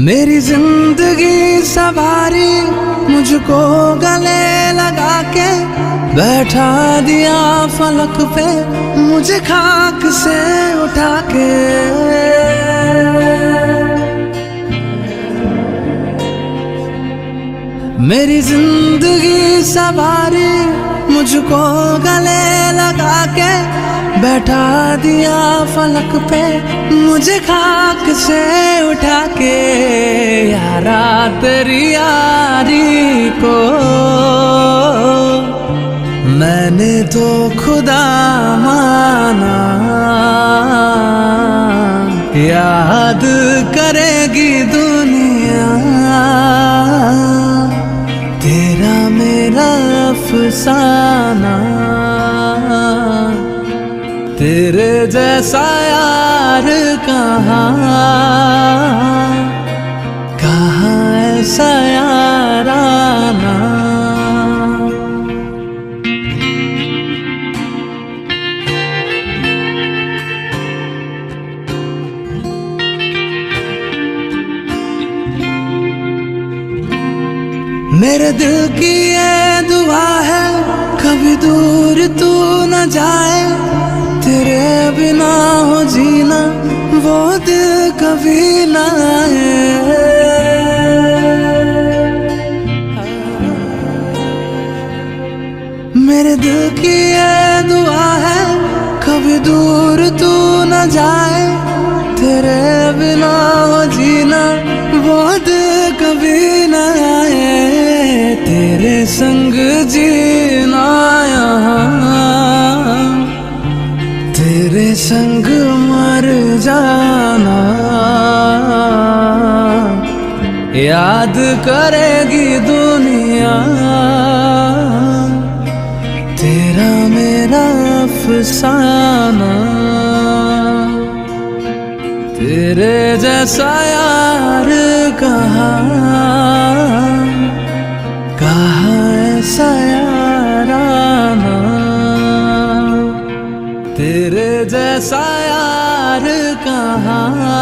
मेरी जिंदगी सवारी मुझको गले लगा के बैठा दिया फलक पे मुझे खाक से उठा के। मेरी जिंदगी सवारी मुझको गले लगा के बैठा दिया फलक पे मुझे खाक से उठा के। यारा तेरी यारी को मैंने तो खुदा माना, याद करेगी दुनिया तेरा मेरा अफसाना। तेरे जैसा यार कहाँ ऐसा याराना। मेरे दिल की ये दुआ है कभी दूर तू न जाए, तेरे बिना हो जीना वो दिल कभी ना आए। मेरे दिल की ये दुआ है कभी दूर तू न जाए, तेरे बिना हो जीना वो दिल कभी ना आए। तेरे संग जीना यहाँ तेरे संग मर जाना, याद करेगी दुनिया तेरा मेरा अफसाना। तेरे जैसा यार कहाँ ऐसा याराना। तेरे जैसा यार कहाँ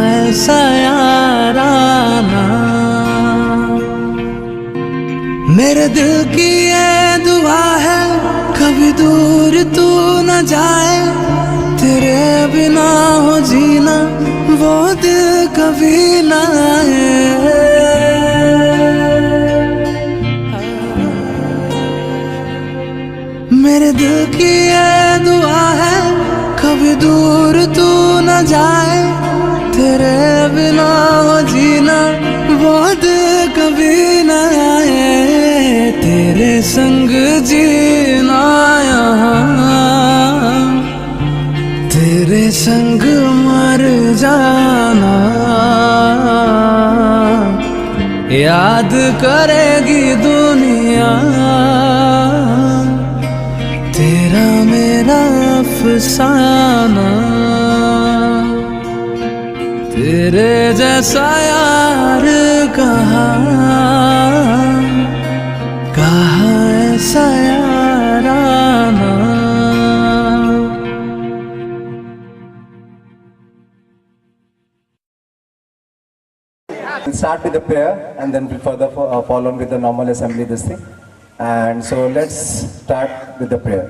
ऐसा याराना। मेरे दिल की ये दुआ है कभी दूर तू न जाए, तेरे बिना हो जीना वो दिल कभी ना आए। मेरे दिल की ये दुआ है कभी दूर तू न जाए, तेरे बिना हो जीना वो दिल कभी ना आए। तेरे संग जीना यहाँ तेरे संग मर जाना, याद करेगी दुनिया तेरा मेरा अफसाना। तेरे जैसा यार कहाँ ऐसा याराना। We'll start with the prayer and then we'll further follow on with the normal assembly this thing. And so let's start with the prayer.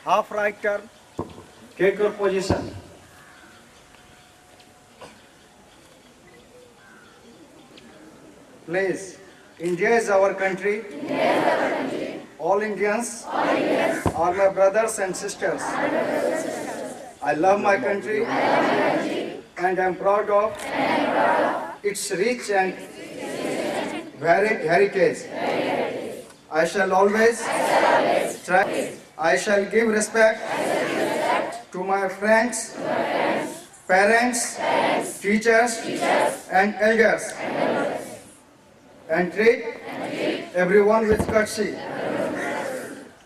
half right turn, take your position. Please, India is our country. All Indians are my brothers and sisters. I love my country and am proud of its rich and varied heritage. I shall always try. I shall give respect to my friends, parents, teachers, and elders, and treat everyone with courtesy.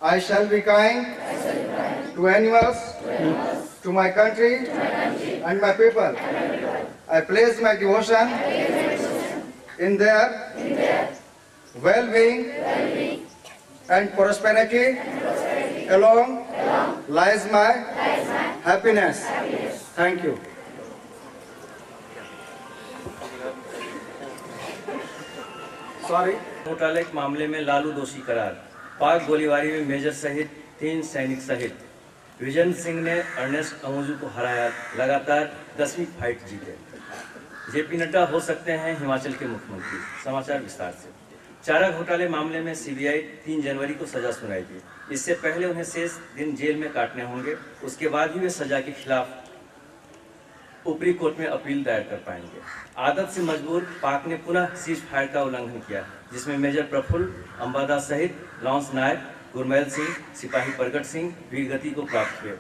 I shall be kind to animals, to my country, and my people. I place my devotion in their well-being and prosperity. Along lies my happiness. Thank you. Sorry. घोटाले के मामले में लालू दोषी करार। पाक गोलीबारी में major सहित 3 सैनिक सहित विजन सिंह ने अर्नेस्ट अमोजू को हराया। लगातार 10वीं फाइट जीते। जेपी नड्डा हो सकते हैं हिमाचल के मुख्यमंत्री। समाचार विस्तार से। चारा घोटाले मामले में सीबीआई 3 जनवरी को सजा सुनाएगी। इससे पहले उन्हें शेष दिन जेल में काटने होंगे। उसके बाद ही वे सजा के खिलाफ ऊपरी कोर्ट में अपील दायर कर पाएंगे। आदत से मजबूर पाक ने पुनः सीज फायर का उल्लंघन किया, जिसमें मेजर प्रफुल्ल अंबादा सहित लॉन्स नायक, गुरमैल सिंह, सिपाही प्रगट सिंह वीर गति को प्राप्त हुए।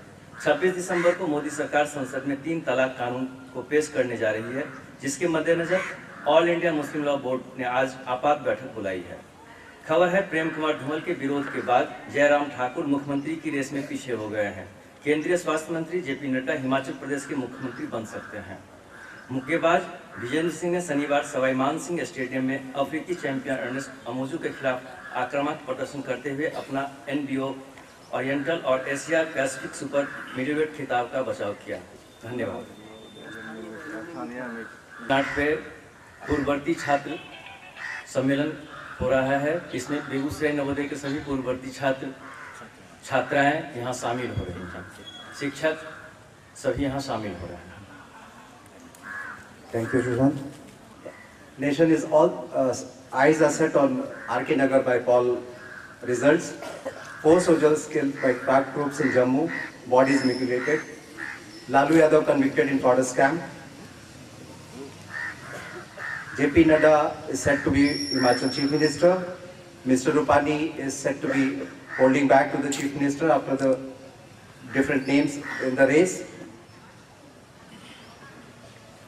26 दिसंबर को मोदी सरकार संसद में 3 तलाक कानून को पेश करने जा रही है, जिसके मद्देनजर all India Muslim law board ने आज आपात बैठक बुलाई है। खबर है प्रेम कुमार धूमल के विरोध के बाद जयराम ठाकुर मुख्यमंत्री की रेस में पीछे हो गए हैं। केंद्रीय स्वास्थ्य मंत्री जेपी नड्डा हिमाचल प्रदेश के मुख्यमंत्री बन सकते हैं। मुक्केबाज विजेंद्र सिंह ने शनिवार सवाई मान सिंह स्टेडियम में अफ्रीकी चैंपियन अर्नेस्ट अमोजू के खिलाफ आक्रामक प्रदर्शन करते हुए अपना NBO ओरिएंटल और एशिया पैसिफिक सुपर मिडवेट खिताब का बचाव किया। धन्यवाद। नाट पे पूर्ववर्ती छात्र सम्मेलन हो रहा है। इसमें बेगूसराय नवोदय के सभी पूर्ववर्ती छात्र छात्राएं यहाँ शामिल हो रही हैं। शिक्षक सभी यहाँ शामिल हो रहे हैं। Thank you, Shushan. Nation is all eyes are set on RK Nagar by Paul results. 4 soldiers killed by Pak troops in Jammu, bodies mutilated. Lalu Yadav convicted in fraud scam. JP Nadda is said to be Himachal Chief Minister. Mr. Rupani is said to be holding back to the Chief Minister after the different names in the race.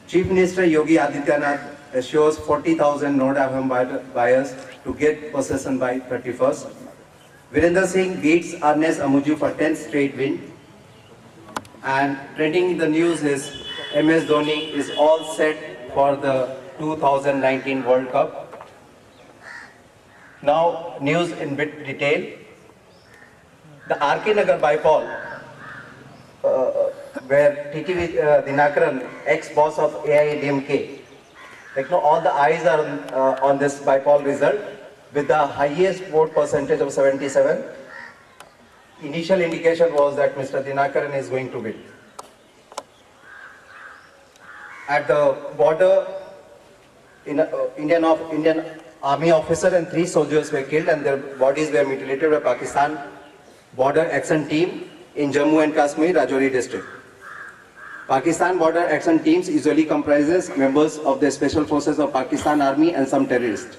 Chief Minister Yogi Adityanath assures 40,000 non-Aham buyers to get possession by 31st. Virender Singh beats Ernest Amuju for 10th straight win. And trending in the news is MS Dhoni is all set for the 2019 World Cup. Now news in bit detail. The RK Nagar bypoll, where TTV Dinakaran, ex-boss of AIADMK, all the eyes are on this bypoll result with the highest vote percentage of 77. Initial indication was that Mr. Dinakaran is going to win. At the border, Indian Army officer and 3 soldiers were killed and their bodies were mutilated by Pakistan Border Action Team in Jammu and Kashmir, Rajouri district. Pakistan Border Action Teams usually comprises members of the Special Forces of Pakistan Army and some terrorists.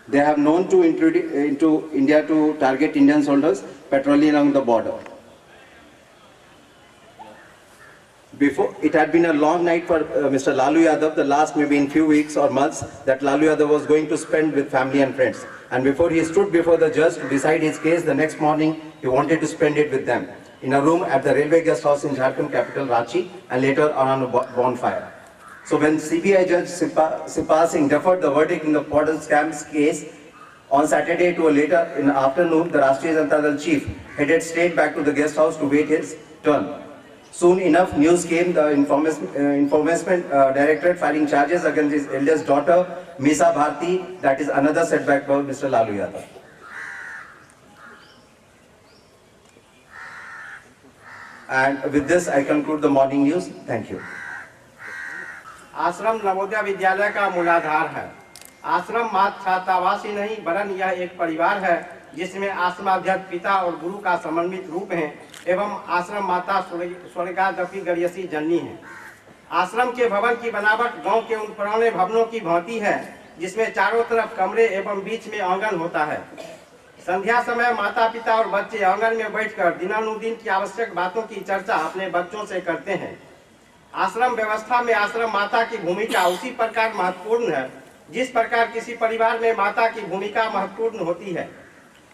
They have known to into India to target Indian soldiers patrolling along the border. Before, it had been a long night for Mr. Lalu Yadav, the last maybe in few weeks or months that Lalu Yadav was going to spend with family and friends. And before he stood before the judge to decide his case, the next morning he wanted to spend it with them in a room at the railway guest house in Jharkhand capital Ranchi and later on a bonfire. So when CBI Judge Sipa Singh deferred the verdict in the Pardon Scams case on Saturday to a later in the afternoon, the Rashtriya Janata Dal chief headed straight back to the guest house to wait his turn. Soon enough, news came, the Enforcement Directorate filing charges against his eldest daughter, Misa Bharti. That is another setback for Mr. Lalu Yadav. And with this, I conclude the morning news. Thank you. आश्रम नवोदय विद्यालय का मूलाधार है। आश्रम मात्र छात्रावास ही नहीं वरन यह एक परिवार है जिसमें आश्रमाध्यक्ष पिता और गुरु का समन्वित रूप है एवं आश्रम माता स्वर्गादपि गरीयसी जननी है। आश्रम के भवन की बनावट गांव के उन पुराने भवनों की भांति है जिसमें चारों तरफ कमरे एवं बीच में आंगन होता है। संध्या समय माता पिता और बच्चे आंगन में बैठकर दिनानुदिन की आवश्यक बातों की चर्चा अपने बच्चों से करते हैं। आश्रम व्यवस्था में आश्रम माता की भूमिका उसी प्रकार महत्वपूर्ण है जिस प्रकार किसी परिवार में माता की भूमिका महत्वपूर्ण होती है।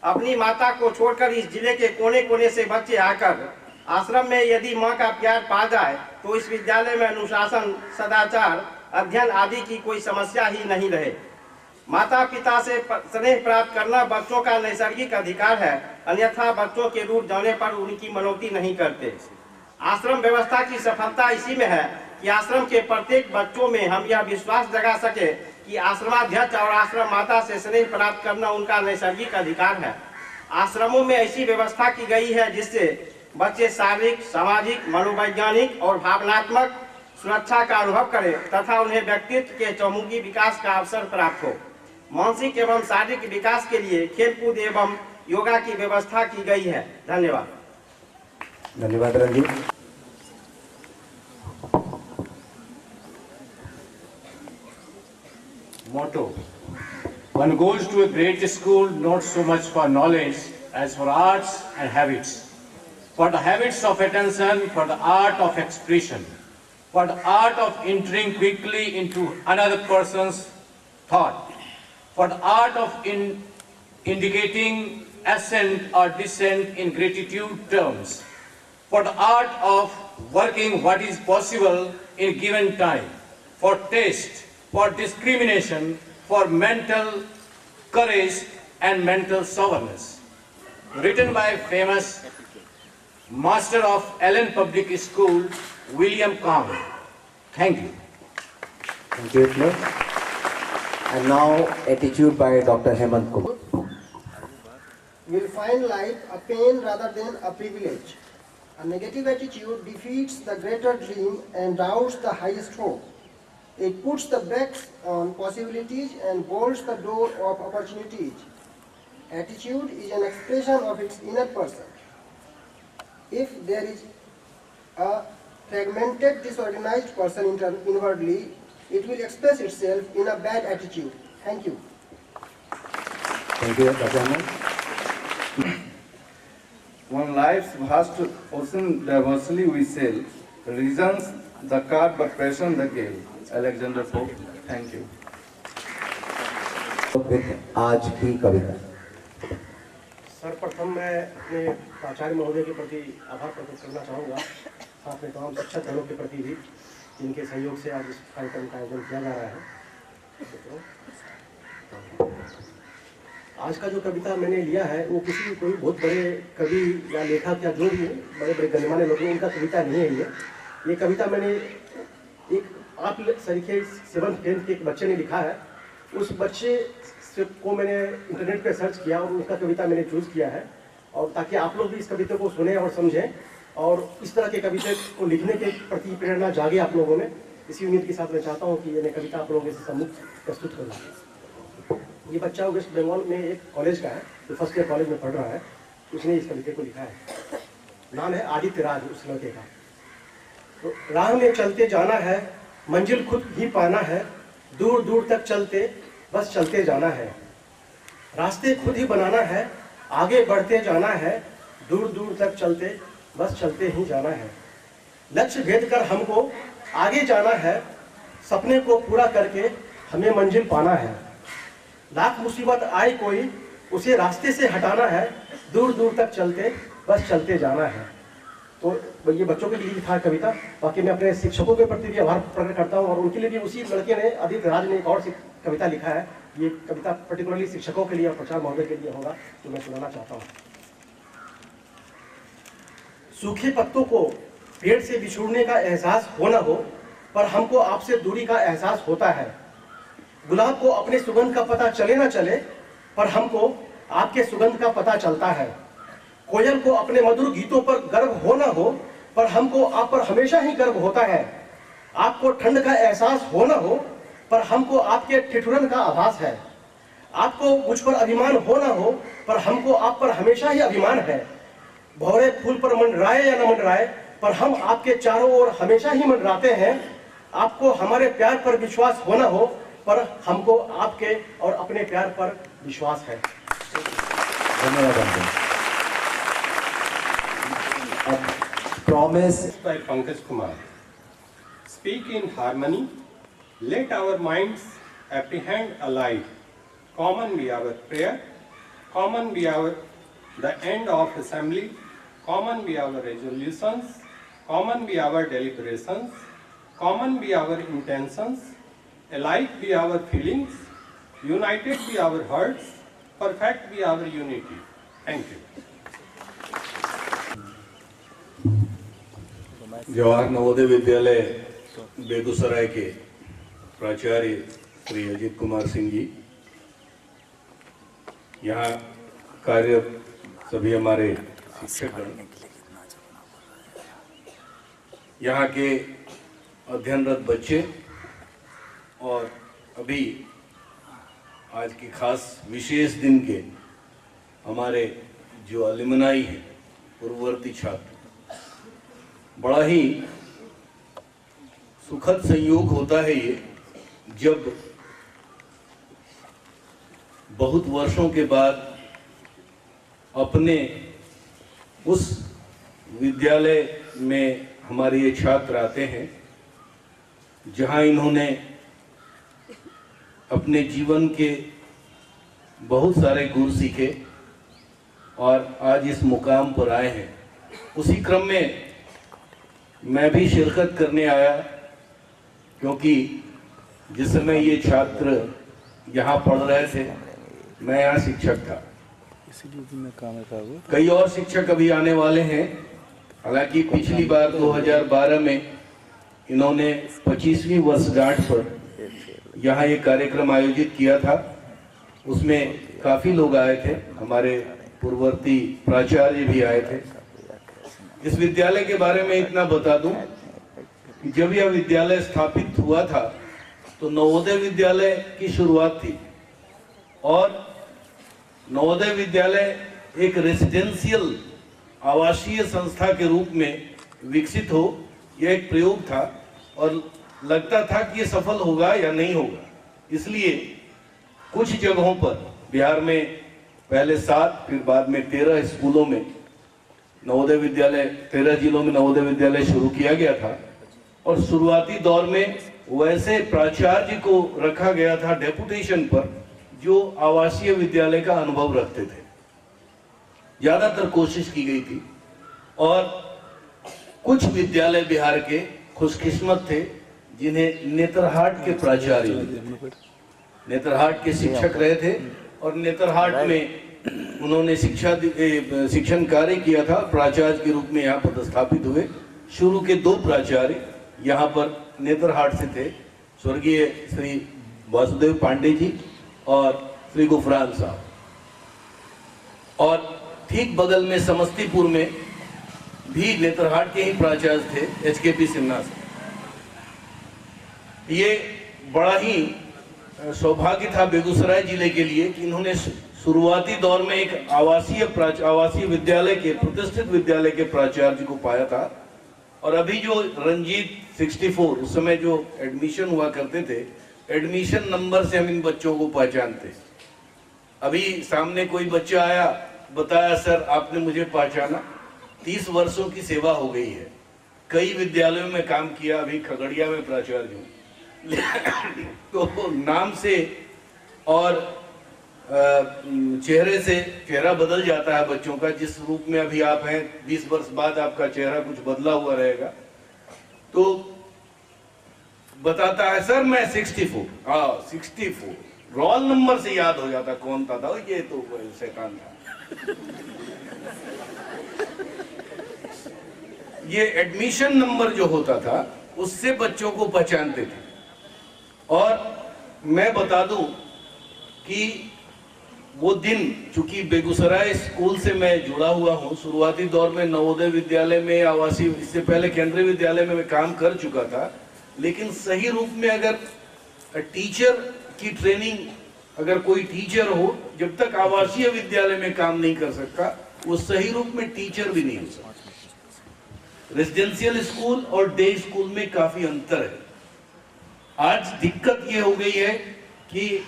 अपनी माता को छोड़कर इस जिले के कोने कोने से बच्चे आकर आश्रम में यदि माँ का प्यार पा जाए तो इस विद्यालय में अनुशासन, सदाचार, अध्ययन आदि की कोई समस्या ही नहीं रहे। माता पिता से स्नेह प्राप्त करना बच्चों का नैसर्गिक अधिकार है, अन्यथा बच्चों के दूर जाने पर उनकी मनौती नहीं करते। आश्रम व्यवस्था की सफलता इसी में है कि आश्रम के प्रत्येक बच्चों में हम यह विश्वास जगा सके कि आश्रमाध्यक्ष और आश्रम माता से स्नेह प्राप्त करना उनका नैसर्गिक अधिकार है। आश्रमों में ऐसी व्यवस्था की गई है जिससे बच्चे शारीरिक, सामाजिक, मनोवैज्ञानिक और भावनात्मक सुरक्षा का अनुभव करें तथा उन्हें व्यक्तित्व के चौमुखी विकास का अवसर प्राप्त हो। मानसिक एवं शारीरिक विकास के लिए खेलकूद एवं योगा की व्यवस्था की गई है। धन्यवाद। धन्यवाद Ranjit. Motto: one goes to a great school not so much for knowledge as for arts and habits. For the habits of attention, for the art of expression, for the art of entering quickly into another person's thought, for the art of indicating ascent or descent in gratitude terms, for the art of working what is possible in given time, for taste, for discrimination, for mental courage and mental soberness. Written by famous master of Allen Public School, William Kang. Thank you. Thank you, Hitler. And now, attitude by Dr. Hemant Kumar. Will find life a pain rather than a privilege. A negative attitude defeats the greater dream and doubts the highest hope. It puts the brakes on possibilities and bolts the door of opportunities. Attitude is an expression of its inner person. If there is a fragmented, disorganized person inwardly, it will express itself in a bad attitude. Thank you. Thank you, Dr. Hemant. One life's vast ocean diversely we sail, reasons the card but passion the gale. Alexander Pope. Thank you. आज की कविता। सर्वप्रथम मैं अपने प्राचार्य महोदय के प्रति आभार प्रकट करना चाहूँगा, साथ में तमाम शिक्षक दलों के प्रति भी जिनके सहयोग से आज इस कार्यक्रम का आयोजन किया जा रहा है। आज का जो कविता मैंने लिया है वो किसी कोई बहुत बड़े कवि या लेखक या जो भी बड़े बड़े गणमान्य लोग हैं उनका कविता नहीं है। ये कविता मैंने एक आप सरीखे 7th 10th के एक बच्चे ने लिखा है। उस बच्चे को मैंने इंटरनेट पे सर्च किया और उसका कविता मैंने चूज़ किया है, और ताकि आप लोग भी इस कविता को सुने और समझें और इस तरह के कविता को लिखने के प्रति प्रेरणा जागे आप लोगों में। इसी उम्मीद के साथ मैं चाहता हूँ कि ये कविता आप लोगों के सम्मुख प्रस्तुत करूँ। ये बच्चा वेस्ट बंगाल में एक कॉलेज का है, जो फर्स्ट ईयर कॉलेज में पढ़ रहा है। उसने इस कविता को लिखा है। नाम है आदित्य राज उस लड़के का। तो राह में चलते जाना है, मंजिल खुद ही पाना है, दूर दूर तक चलते बस चलते जाना है। रास्ते खुद ही बनाना है, आगे बढ़ते जाना है, दूर दूर तक चलते बस चलते ही जाना है। लक्ष्य भेद कर हमको आगे जाना है, सपने को पूरा करके हमें मंजिल पाना है। लाख मुसीबत आए कोई उसे रास्ते से हटाना है, दूर दूर तक चलते बस चलते जाना है। तो ये बच्चों के लिए लिखा है कविता। बाकी मैं अपने शिक्षकों के प्रति भी आभार प्रकट करता हूँ, और उनके लिए भी उसी लड़के ने आदित्य राज ने एक और कविता लिखा है। ये कविता पर्टिकुलरली शिक्षकों के लिए और प्रचार महोदय के लिए होगा, जो मैं सुनाना चाहता हूँ। सूखे पत्तों को पेड़ से बिछुड़ने का एहसास हो न हो, पर हमको आपसे दूरी का एहसास होता है। गुलाब को अपने सुगंध का पता चले न चले, पर हमको आपके सुगंध का पता चलता है। कोयल को अपने मधुर गीतों पर गर्व हो न हो, पर पर हमको आप पर हमेशा ही गर्व होता है। आपको ठंड का एहसास हो न हो, पर हमको आपके ठिठुरन का आभास है। आपको मुझ पर अभिमान हो न हो, पर हमको आप पर हमेशा ही अभिमान है। भौरे फूल पर मंडराए या न मंडराए, पर हम आपके चारों ओर हमेशा ही मंडराते हैं। आपको हमारे प्यार पर विश्वास हो न हो, पर हमको आपके और अपने प्यार पर विश्वास है। धन्यवाद। Promise by Pankaj Kumar. Speak in harmony. Let our minds apprehend alike. Common be our prayer. Common be the end of assembly. Common be our resolutions. Common be our deliberations. Common be our intentions. Alike be our feelings. United be our hearts. Perfect be our unity. Thank you. Jawahar Navodaya Vidyalaya Begusarai के प्राचार्य श्री अजीत कुमार सिंह जी, यहाँ कार्य सभी हमारे शिक्षकगण, यहाँ के अध्ययनरत बच्चे और अभी आज की खास विशेष दिन के हमारे जो अलुमनाई हैं, पूर्ववर्ती छात्र, बड़ा ही सुखद संयोग होता है ये जब बहुत वर्षों के बाद अपने उस विद्यालय में हमारे ये छात्र आते हैं जहां इन्होंने अपने जीवन के बहुत सारे गुर सीखे और आज इस मुकाम पर आए हैं। उसी क्रम में मैं भी शिरकत करने आया, क्योंकि जिस समय ये छात्र यहाँ पढ़ रहे थे मैं यहाँ शिक्षक था। कई और शिक्षक अभी आने वाले हैं। हालांकि पिछली बार 2012 में इन्होंने 25वीं वर्षगांठ पर यहाँ ये कार्यक्रम आयोजित किया था। उसमें काफी लोग आए थे, हमारे पूर्ववर्ती प्राचार्य भी आए थे। इस विद्यालय के बारे में इतना बता दूं कि जब यह विद्यालय स्थापित हुआ था तो नवोदय विद्यालय की शुरुआत थी और नवोदय विद्यालय एक रेसिडेंशियल आवासीय संस्था के रूप में विकसित हो, यह एक प्रयोग था और लगता था कि ये सफल होगा या नहीं होगा। इसलिए कुछ जगहों पर बिहार में पहले 7 फिर बाद में 13 स्कूलों में नवोदय विद्यालय, 13 जिलों में नवोदय विद्यालय शुरू किया गया था और शुरुआती दौर में वैसे प्राचार्य को रखा गया था डेपुटेशन पर जो आवासीय विद्यालय का अनुभव रखते थे। ज्यादातर कोशिश की गई थी और कुछ विद्यालय बिहार के खुशकिस्मत थे जिन्हें नेतरहाट के प्राचार्य, नेतरहाट के शिक्षक रहे थे और नेतरहाट में उन्होंने शिक्षण कार्य किया था। प्राचार्य के रूप में यहाँ पदस्थापित हुए। शुरू के 2 प्राचार्य यहाँ पर नेतरहाट से थे, स्वर्गीय श्री वासुदेव पांडे जी और श्री गुफरान साहब। और ठीक बगल में समस्तीपुर में भी नेतरहाट के ही प्राचार्य थे, HKP सिन्हा से। ये बड़ा ही सौभाग्य था बेगूसराय जिले के लिए कि इन्होंने शुरुआती दौर में एक आवासीय विद्यालय के, प्रतिष्ठित विद्यालय के प्राचार्य को पाया था। और अभी जो रंजीत 64, उस समय जो एडमिशन हुआ करते थे, एडमिशन नंबर से हम इन बच्चों को पहचानते। अभी सामने कोई बच्चा आया, बताया सर आपने मुझे पहचाना। 30 वर्षों की सेवा हो गई है, कई विद्यालयों में काम किया, अभी खगड़िया में प्राचार्य हूँ। तो नाम से और चेहरे से चेहरा बदल जाता है बच्चों का। जिस रूप में अभी आप हैं, 20 वर्ष बाद आपका चेहरा कुछ बदला हुआ रहेगा। तो बताता है सर मैं 64, हाँ 64, रोल नंबर से याद हो जाता कौन था, ये तो शैतान था। ये एडमिशन नंबर जो होता था उससे बच्चों को पहचानते थे। और मैं बता दूं कि वो दिन, चूंकि बेगूसराय स्कूल से मैं जुड़ा हुआ हूँ, शुरुआती दौर में नवोदय विद्यालय में, आवासीय, इससे पहले केंद्रीय विद्यालय में मैं काम कर चुका था, लेकिन सही रूप में अगर टीचर की ट्रेनिंग, अगर कोई टीचर हो, जब तक आवासीय विद्यालय में काम नहीं कर सकता वो सही रूप में टीचर भी नहीं हो सकता। रेजिडेंशियल स्कूल और डे स्कूल में काफी अंतर है। आज दिक्कत ये हो गई है कि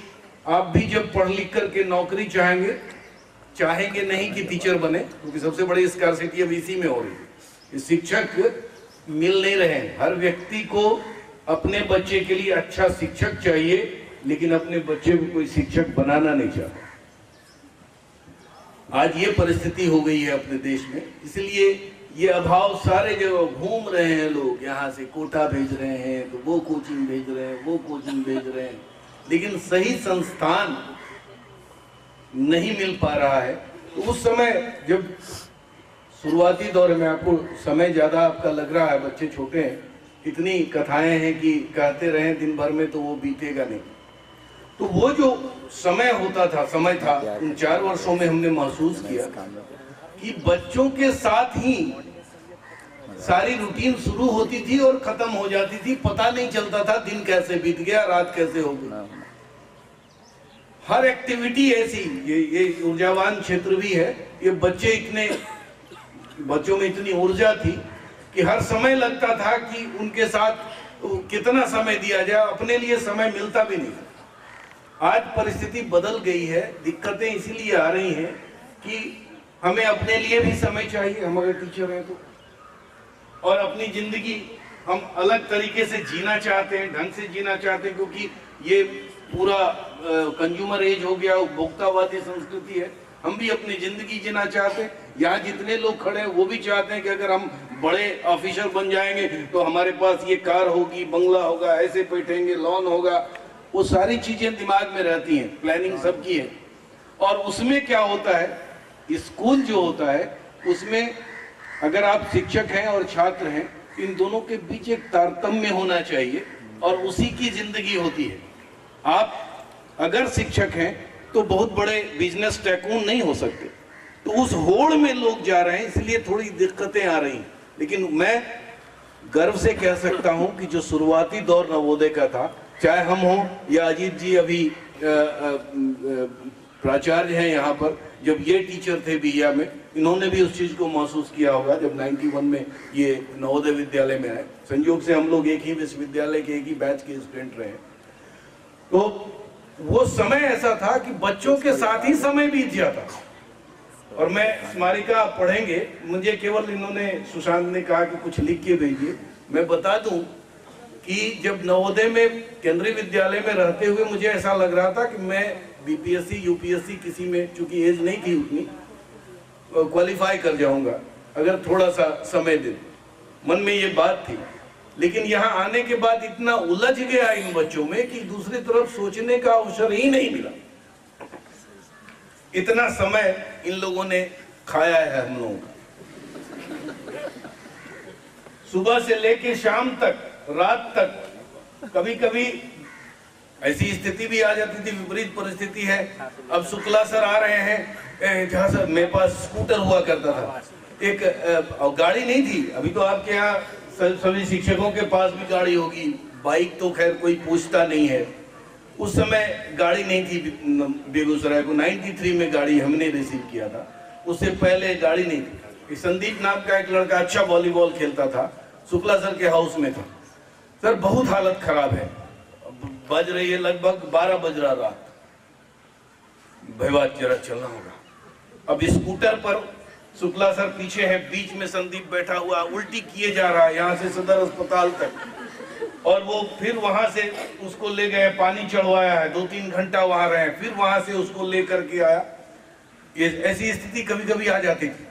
आप भी जब पढ़ लिख करके नौकरी चाहेंगे नहीं कि टीचर बने, क्योंकि सबसे बड़ी स्कार्सिटी अब इसी में हो रही है। शिक्षक मिल नहीं रहे हैं। हर व्यक्ति को अपने बच्चे के लिए अच्छा शिक्षक चाहिए, लेकिन अपने बच्चे को कोई शिक्षक बनाना नहीं चाहता। आज ये परिस्थिति हो गई है अपने देश में, इसलिए ये अभाव सारे जगह घूम रहे हैं लोग। यहाँ से कोटा भेज रहे हैं, तो वो कोचिंग भेज रहे हैं, वो कोचिंग भेज रहे हैं, लेकिन सही संस्थान नहीं मिल पा रहा है। तो उस समय जब शुरुआती दौर में, आपको समय ज्यादा आपका लग रहा है, बच्चे छोटे हैं, इतनी कथाएं हैं कि कहते रहे दिन भर में तो वो बीतेगा नहीं। तो वो जो समय था, उन 4 वर्षों में हमने महसूस किया कि बच्चों के साथ ही सारी रूटीन शुरू होती थी और खत्म हो जाती थी। पता नहीं चलता था दिन कैसे बीत गया, रात कैसे हो गई। हर एक्टिविटी ऐसी, ये ऊर्जावान क्षेत्र भी है। ये बच्चों में इतनी ऊर्जा थी कि हर समय लगता था कि उनके साथ कितना समय दिया जाए, अपने लिए समय मिलता भी नहीं। आज परिस्थिति बदल गई है। दिक्कतें इसीलिए आ रही हैं कि हमें अपने लिए भी समय चाहिए, हम अगर टीचर हैं तो, और अपनी जिंदगी हम अलग तरीके से जीना चाहते हैं, ढंग से जीना चाहते हैं, क्योंकि ये पूरा कंज्यूमर एज हो गया, उपभोक्तावादी संस्कृति है। हम भी अपनी जिंदगी जीना चाहते हैं। यहाँ जितने लोग खड़े हैं वो भी चाहते हैं कि अगर हम बड़े ऑफिसर बन जाएंगे तो हमारे पास ये कार होगी, बंगला होगा, ऐसे बैठेंगे, लॉन होगा। वो सारी चीजें दिमाग में रहती हैं, प्लानिंग सबकी है। और उसमें क्या होता है, स्कूल जो होता है उसमें अगर आप शिक्षक हैं और छात्र हैं, इन दोनों के बीच एक तारतम्य होना चाहिए और उसी की जिंदगी होती है। आप अगर शिक्षक हैं तो बहुत बड़े बिजनेस टैकून नहीं हो सकते। तो उस होड़ में लोग जा रहे हैं, इसलिए थोड़ी दिक्कतें आ रही हैं। लेकिन मैं गर्व से कह सकता हूं कि जो शुरुआती दौर नवोदय का था, चाहे हम हों या अजीत जी अभी प्राचार्य हैं यहाँ पर, जब ये टीचर थे बिया में, इन्होंने भी उस चीज को महसूस किया होगा जब 91 में ये नवोदय विद्यालय में आए। संयोग से हम लोग एक ही विश्वविद्यालय के, एक ही बैच के स्टूडेंट रहे। तो वो समय ऐसा था कि बच्चों के साथ ही समय बीत जाता। और मैं स्मारिका पढ़ेंगे, मुझे केवल इन्होंने, सुशांत ने कहा कि कुछ लिख के भेजिए। मैं बता दूं कि जब नवोदय में, केंद्रीय विद्यालय में रहते हुए मुझे ऐसा लग रहा था कि मैं बीपीएससी यूपीएससी किसी में, चूंकि एज नहीं थी उतनी, क्वालिफाई कर जाऊंगा अगर थोड़ा सा समय दे। मन में ये बात थी। लेकिन यहाँ आने के बाद इतना उलझ गया इन बच्चों में कि दूसरी तरफ सोचने का अवसर ही नहीं मिला। इतना समय इन लोगों ने खाया है हम लोगों का। सुबह से लेके शाम तक, रात तक। कभी कभी ऐसी स्थिति भी आ जाती थी, विपरीत परिस्थिति है। अब शुक्ला सर आ रहे हैं, जहाँ सर मेरे पास स्कूटर हुआ करता था, एक गाड़ी नहीं थी। अभी तो आपके यहाँ सभी शिक्षकों के पास भी गाड़ी होगी, बाइक तो खैर कोई पूछता नहीं है। उस समय गाड़ी नहीं थी बेगूसराय को, 93 में गाड़ी हमने रिसीव किया था। उससे पहले गाड़ी नहीं थी। संदीप नाम का एक लड़का अच्छा वॉलीबॉल खेलता था, शुक्ला सर के हाउस में था। सर बहुत हालत खराब है, बज रही है लगभग 12 बज रहा रात, भैया जरा चलना होगा। अब स्कूटर पर शुक्ला सर पीछे है, बीच में संदीप बैठा हुआ, उल्टी किए जा रहा है यहाँ से सदर अस्पताल तक। और वो फिर वहां से उसको ले गए, पानी चढ़वाया है, 2-3 घंटा वहां रहे, फिर वहां से उसको लेकर के आया। ये ऐसी स्थिति कभी कभी आ जाती थी।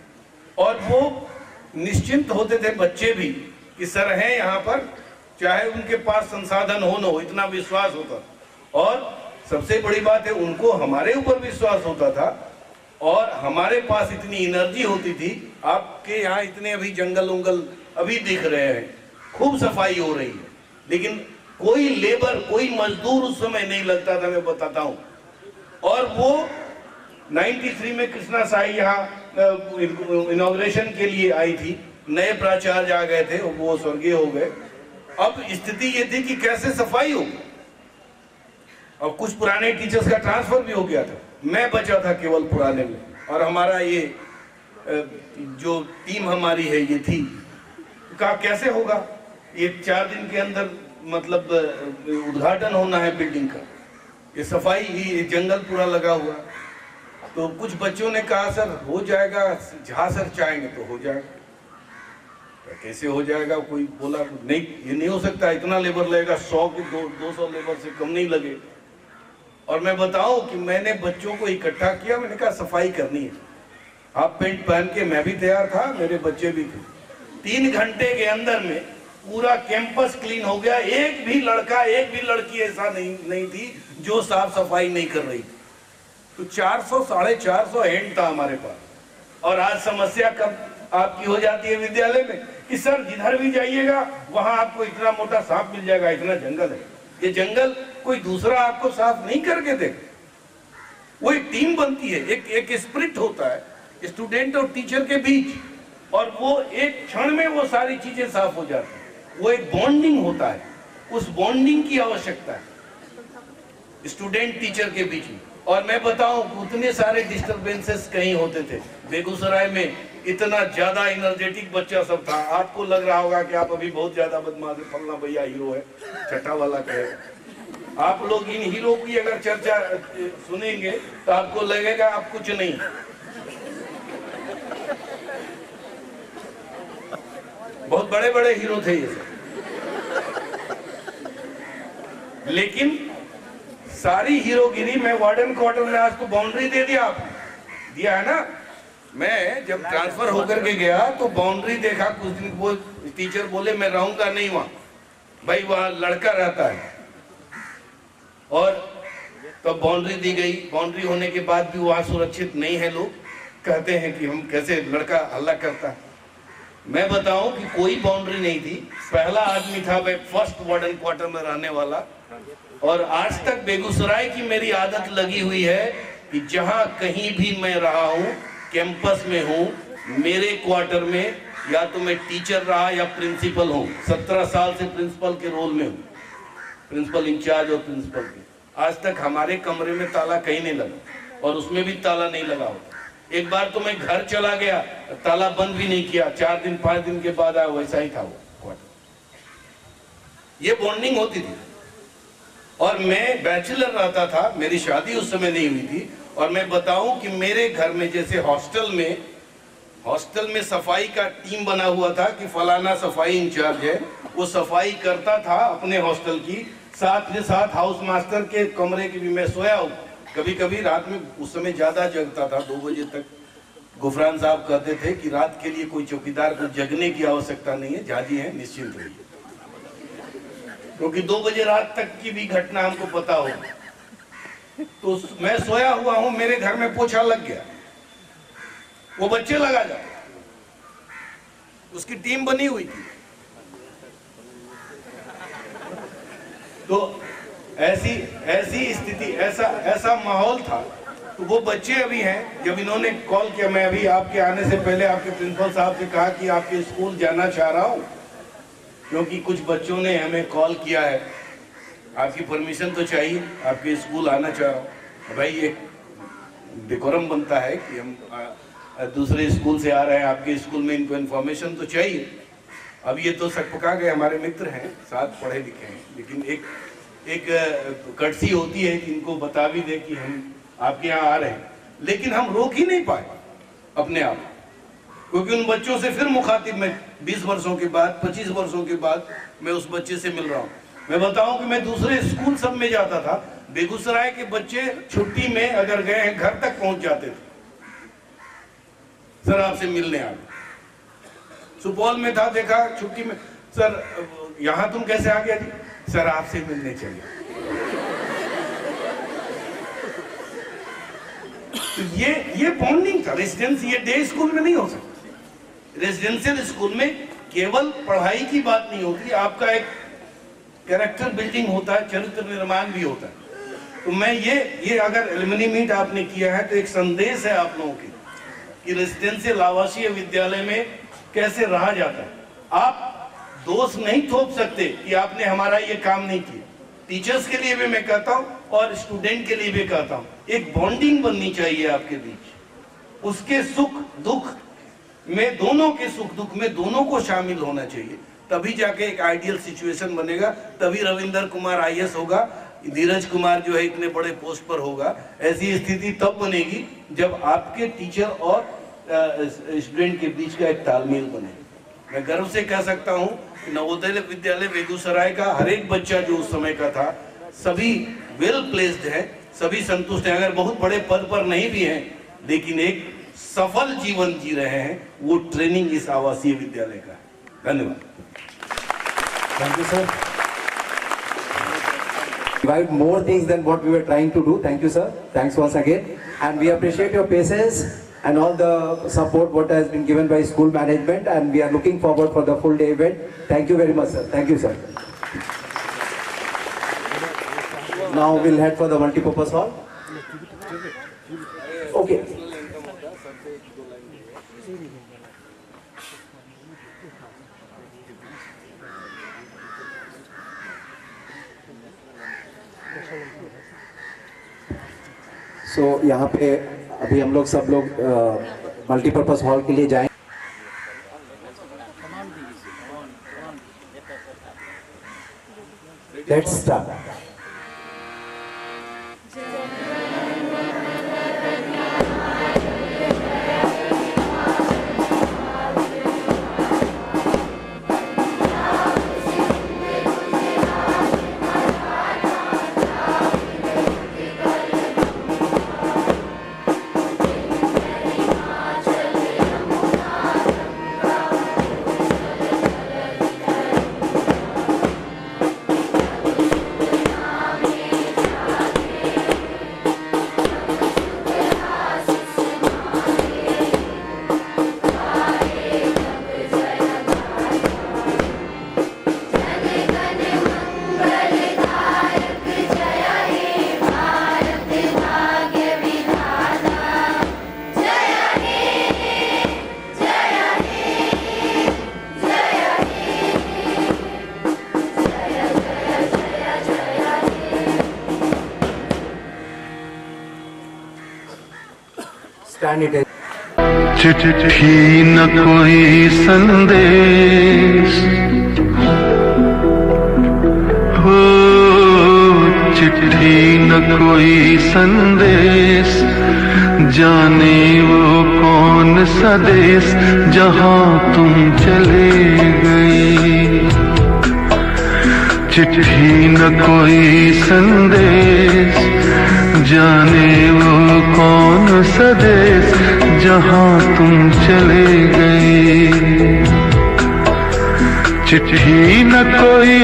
और वो निश्चिंत होते थे बच्चे भी कि सर हैं यहाँ पर, चाहे उनके पास संसाधन हो न हो, इतना विश्वास होता। और सबसे बड़ी बात है, उनको हमारे ऊपर विश्वास होता था और हमारे पास इतनी एनर्जी होती थी। आपके यहाँ इतने अभी जंगल उंगल अभी दिख रहे हैं, खूब सफाई हो रही है, लेकिन कोई लेबर, कोई मजदूर उस समय नहीं लगता था, मैं बताता हूँ। और वो 93 में कृष्णा साई यहाँ इनॉग्रेशन के लिए आई थी, नए प्राचार्य आ गए थे, वो स्वर्गीय हो गए। अब स्थिति ये थी कि कैसे सफाई होगी, और कुछ पुराने टीचर्स का ट्रांसफर भी हो गया था, मैं बचा था केवल पुराने में, और हमारा ये जो टीम हमारी है ये थी, कहा कैसे होगा, ये 4 दिन के अंदर मतलब उद्घाटन होना है बिल्डिंग का, ये सफाई ही जंगल पूरा लगा हुआ। तो कुछ बच्चों ने कहा सर हो जाएगा, जहाँ सर चाहेंगे तो हो जाएगा। कैसे हो जाएगा, कोई बोला नहीं ये नहीं हो सकता, इतना लेबर लगेगा, 100 की 200 लेबर से कम नहीं लगे। और मैं बताऊं कि मैंने बच्चों को इकट्ठा किया, मैंने कहा सफाई करनी है, हाफ पैंट पहन के मैं भी तैयार था, मेरे बच्चे भी थे। 3 घंटे के अंदर में पूरा कैंपस क्लीन हो गया। एक भी लड़का एक भी लड़की ऐसा नहीं थी जो साफ सफाई नहीं कर रही थी। तो 400 450 हैंड था हमारे पास। और आज समस्या कब आपकी हो जाती है विद्यालय में कि सर जिधर भी जाइएगा वहां आपको इतना मोटा सांप मिल जाएगा, इतना जंगल है। ये जंगल कोई दूसरा आपको साफ नहीं करके देगा, वो एक टीम बनती है, एक स्पिरिट होता है स्टूडेंट और टीचर के बीच, और वो एक क्षण में वो सारी चीजें साफ हो जाती है। वो एक बॉन्डिंग होता है, उस बॉन्डिंग की आवश्यकता है स्टूडेंट टीचर के बीच में। और मैं बताऊं उतने सारे डिस्टरबेंसेस कहीं होते थे। बेगूसराय में इतना ज्यादा एनर्जेटिक बच्चा सब था, आपको लग रहा होगा कि आप अभी बहुत ज्यादा बदमाश है, फलना भैया हीरो है, छठा वाला कहेगा। आप लोग इन हीरो की अगर चर्चा सुनेंगे तो आपको लगेगा आप कुछ नहीं। बहुत बड़े बड़े हीरो थे ये सब, लेकिन सारी हीरोगिरी में वार्डन क्वार्टर में आज तो बाउंड्री दे दिया, आपने दिया है ना। मैं जब ट्रांसफर होकर के गया तो बाउंड्री देखा, कुछ दिन वो टीचर बोले मैं रहूंगा नहीं वहां, भाई वहां लड़का रहता है। और तो बाउंड्री दी गई, बाउंड्री होने के बाद भी वहां सुरक्षित नहीं है। लोग कहते हैं कि हम कैसे लड़का हल्ला करता है। मैं बताऊं कि कोई बाउंड्री नहीं थी, पहला आदमी था मैं फर्स्ट वार्डन क्वार्टर में रहने वाला। और आज तक बेगूसराय की मेरी आदत लगी हुई है कि जहां कहीं भी मैं रहा हूं, कैंपस में हूं, मेरे क्वार्टर में या तो मैं टीचर रहा या प्रिंसिपल हूं। 17 साल से प्रिंसिपल के रोल में हूं, प्रिंसिपल इंचार्ज और प्रिंसिपल के। आज तक हमारे कमरे में ताला कहीं नहीं लगा, और उसमें भी ताला नहीं लगा होता। एक बार तो मैं घर चला गया, ताला बंद भी नहीं किया, 4 दिन 5 दिन के बाद आया, वैसा ही था वो क्वार्टर। ये बॉन्डिंग होती थी। और मैं बैचलर रहता था, मेरी शादी उस समय नहीं हुई थी। और मैं बताऊं कि मेरे घर में जैसे हॉस्टल में सफाई का टीम बना हुआ था कि फलाना सफाई इंचार्ज है, वो सफाई करता था अपने हॉस्टल की, साथ के साथ हाउस मास्टर के कमरे की भी मैं सोया हूँ। कभी कभी रात में उस समय ज्यादा जगता था, 2 बजे तक। गुफरान साहब कहते थे कि रात के लिए कोई चौकीदार को जगने की आवश्यकता नहीं है, जाजी है निश्चिंत रहिए, क्योंकि 2 बजे रात तक की भी घटना हमको पता हो। तो मैं सोया हुआ हूं, मेरे घर में पोछा लग गया, वो बच्चे लगा जाते, उसकी टीम बनी हुई थी। तो ऐसी स्थिति, ऐसा माहौल था। तो वो बच्चे अभी हैं, जब इन्होंने कॉल किया, मैं अभी आपके आने से पहले आपके प्रिंसिपल साहब से कहा कि आपके स्कूल जाना चाह रहा हूं, क्योंकि कुछ बच्चों ने हमें कॉल किया है, आपकी परमिशन तो चाहिए, आपके स्कूल आना चाह रहा हूँ। भाई एक डेकोरम बनता है कि हम दूसरे स्कूल से आ रहे हैं, आपके स्कूल में इनको इन्फॉर्मेशन तो चाहिए। अब ये तो सकपका गए हमारे मित्र हैं, साथ पढ़े लिखे हैं, लेकिन एक कटसी होती है कि इनको बता भी दे कि हम आपके यहाँ आ रहे हैं। लेकिन हम रोक ही नहीं पाए अपने आप, क्योंकि उन बच्चों से फिर मुखातिब में 20 वर्षों के बाद, 25 वर्षों के बाद मैं उस बच्चे से मिल रहा हूँ। मैं बताऊं कि मैं दूसरे स्कूल सब में जाता था, बेगूसराय के बच्चे छुट्टी में अगर गए हैं घर तक पहुंच जाते थे, सर आपसे मिलने आ गए। सुपौल में था, देखा छुट्टी में, सर यहां तुम कैसे आ गया जी, सर आपसे मिलने चाहिए। तो ये बॉन्डिंग था। रेजिडेंस, ये डे स्कूल में नहीं हो सकता। रेजिडेंशियल स्कूल में केवल पढ़ाई की बात नहीं होती, आपका एक कैरेक्टर बिल्डिंग होता है, चरित्र निर्माण भी होता है। तो मैं ये अगर एलुमनी मीट आपने किया है तो एक संदेश है आप लोगों के कि रेसिडेंशियल आवासीय विद्यालय में कैसे रहा जाता है। आप दोष नहीं थोप सकते कि आपने हमारा ये काम नहीं किया। टीचर्स के लिए भी मैं कहता हूँ और स्टूडेंट के लिए भी कहता हूँ, एक बॉन्डिंग बननी चाहिए आपके बीच। उसके सुख दुख में, दोनों के सुख दुख में दोनों को शामिल होना चाहिए, तभी जाके एक आइडियल सिचुएशन बनेगा। तभी रविंदर कुमार IAS होगा, धीरज कुमार जो है इतने बड़े पोस्ट पर होगा। ऐसी स्थिति तब बनेगी जब आपके टीचर और स्टूडेंट के बीच का एक तालमेल बने। मैं गर्व से कह सकता हूँ नवोदय विद्यालय बेगूसराय का हर एक बच्चा जो उस समय का था, सभी वेल प्लेस्ड है, सभी संतुष्ट हैं। अगर बहुत बड़े पद पर नहीं भी हैं, लेकिन एक सफल जीवन जी रहे हैं, वो ट्रेनिंग इस आवासीय विद्यालय का है। धन्यवाद। Thank you, sir. Provide more things than what we were trying to do. Thank you, sir. Thanks once again. And we appreciate your patience and all the support what has been given by school management, and we are looking forward for the full day event. Thank you very much, sir. Thank you, sir. Now we'll head for the multipurpose hall. Okay. So यहाँ पे अभी हम लोग सब लोग multipurpose hall के लिए जाएं। Let's start. चिट्ठी न कोई संदेश हो, चिट्ठी न कोई संदेश, जाने वो कौन सा देश जहां तुम चले गए। चिट्ठी न कोई संदेश, जाने वो कौन सा देश जहां तुम चले गए। चिट्ठी न कोई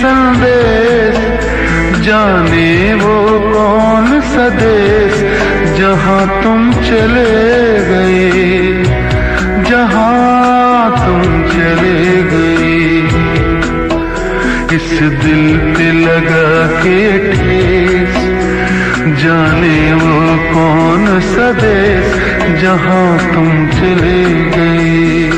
संदेश, जाने वो कौन सा देश जहां तुम चले गए, जहां तुम चले गए। इस दिल पे लगा के ठेस, जाने वो कौन सा देश जहां तुम चले गए।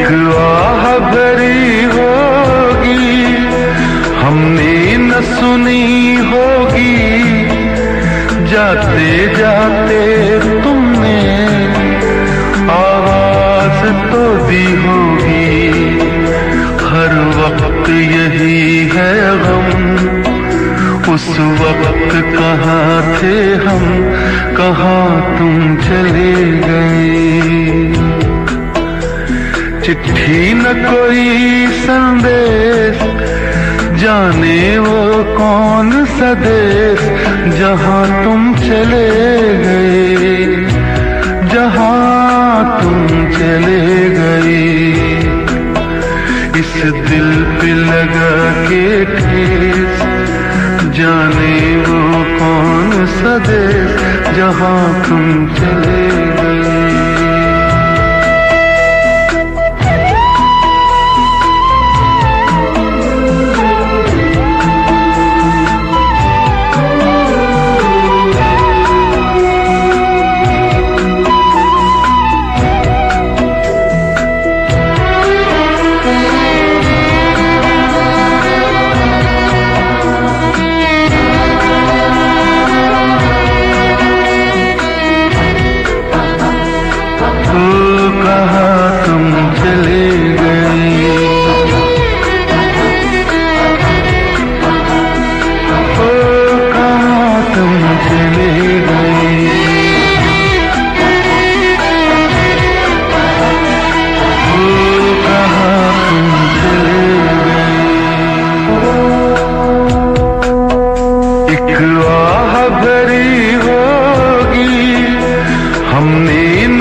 एक आह भरी होगी हमने न सुनी होगी, जाते जाते तुमने आवाज तो दी होगी। हर वक्त यही है गम, उस वक्त कहाँ थे हम, कहाँ तुम चले गए। चिट्ठी न कोई संदेश, जाने वो कौन सा देश, जहाँ तुम चले गए, जहाँ तुम चले गए। इस दिल पे लगा के ठेस, जाने वो कौन सा देश, जहाँ तुम चले गए।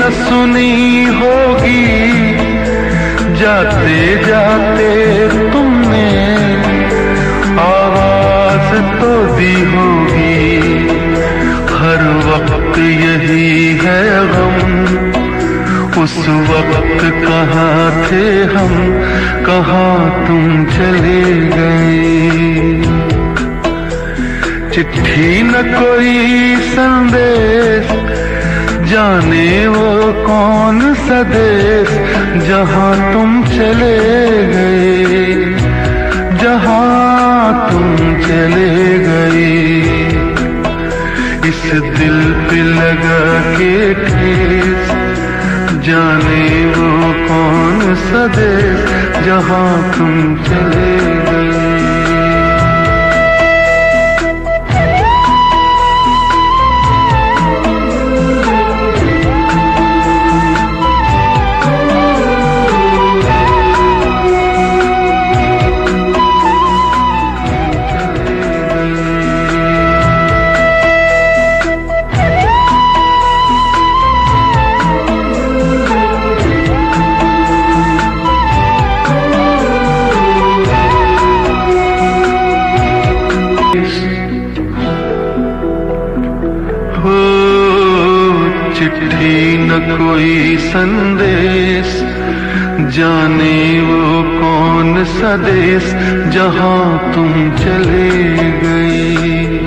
सुनी होगी, जाते जाते तुमने आवाज तो दी होगी। हर वक्त यही है गम, उस वक्त कहाँ थे हम, कहाँ तुम चले गए। चिट्ठी न कोई संदेश, जाने वो कौन सा देश, जहाँ तुम चले गए, जहाँ तुम चले गए। इस दिल पे लगा के ठेस, जाने वो कौन सा देश, जहाँ तुम चले गए। चिट्ठी न कोई संदेश, जाने वो कौन सा देश, जहाँ तुम चले गए।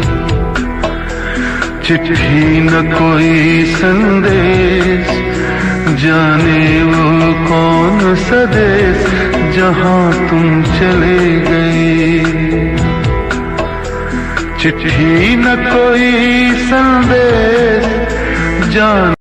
चिट्ठी न कोई संदेश, जाने वो कौन सा देश, जहाँ तुम चले गए। चिट्ठी न कोई संदेश, जान